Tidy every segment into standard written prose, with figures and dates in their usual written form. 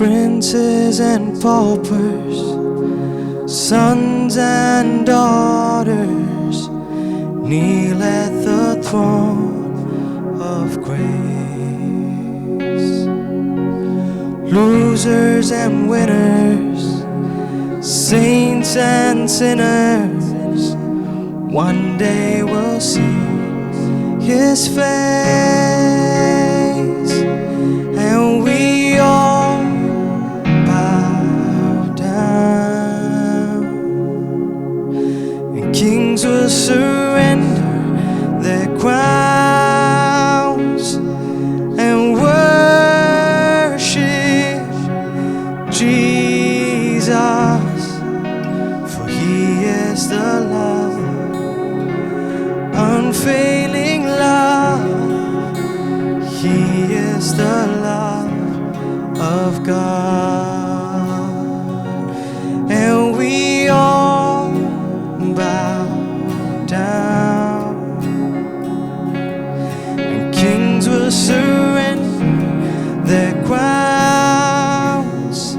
princes and paupers, sons and daughters, kneel at the throne of grace. Losers and winners, saints and sinners, one day we'll see His face, and we all bow down, and kings will surrender their crowns and worship Jesus, for He is the love, unfailing love. He is the love of God, and we all bow down, and kings will surrender their crowns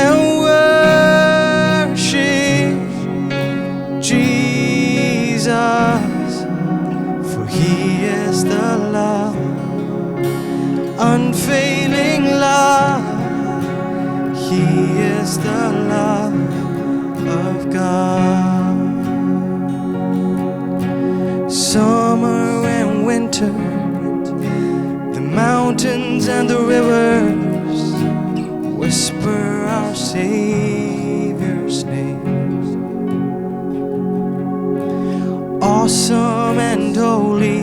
and worship Jesus, for He is the love, unfailing love. He is the love of God. Summer and winter, the mountains and the rivers whisper our Savior's name. Awesome and holy,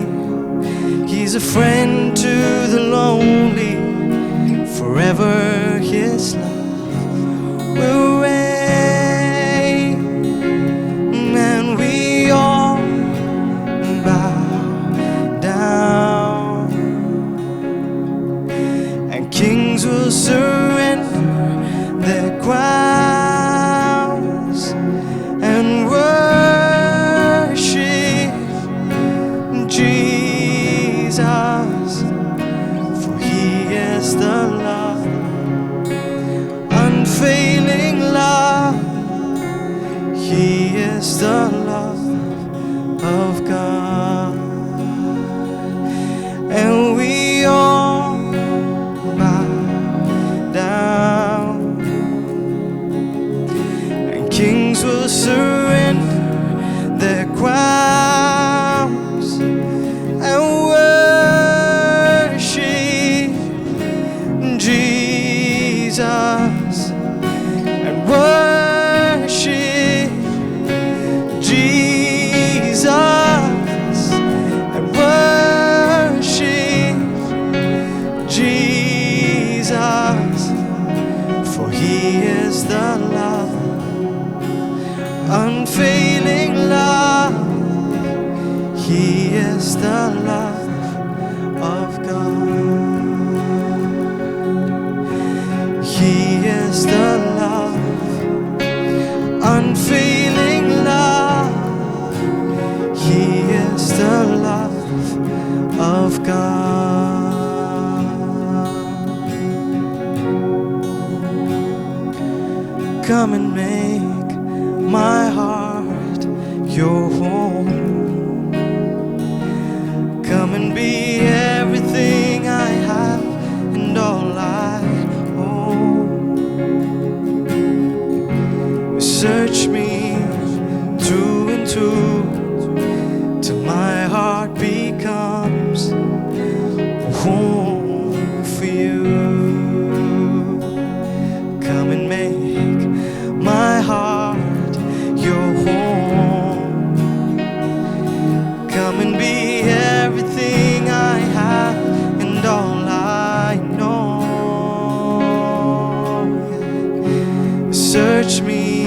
He's a friend to the lonely. Forever His love will reign, and we all bow down, and kings will surrender their crowns and worship Jesus, for He is the love, unfailing love. He is the love of God, and we all bow down, and kings will surrender their crowns and worship Jesus, and worship Jesus, and worship Jesus, for He is the love, unfailing love. He is the love of God. He is the love, unfailing love. He is the love of God. Come and make my heart your home. Come and be everything I have and all I own. Search me through and through till my heart becomes a home for you. Come and make my heart your home. Come and be everything I have and all I know. Search me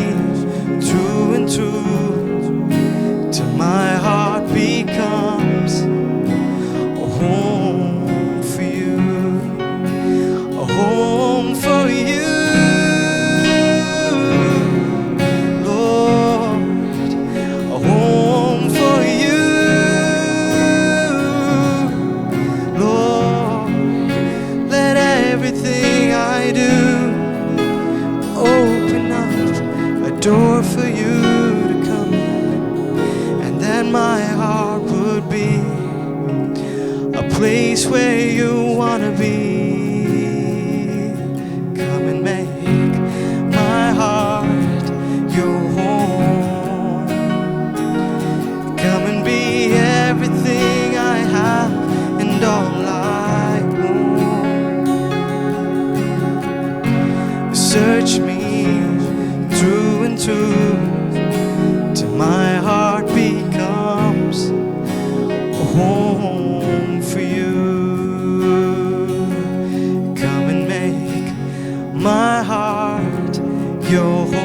through and through till my heart becomes place where you wanna be. Come and make my heart your home. Come and be everything I have and all I own. Search me through and through till my heart becomes a home for you. Come and make my heart your home.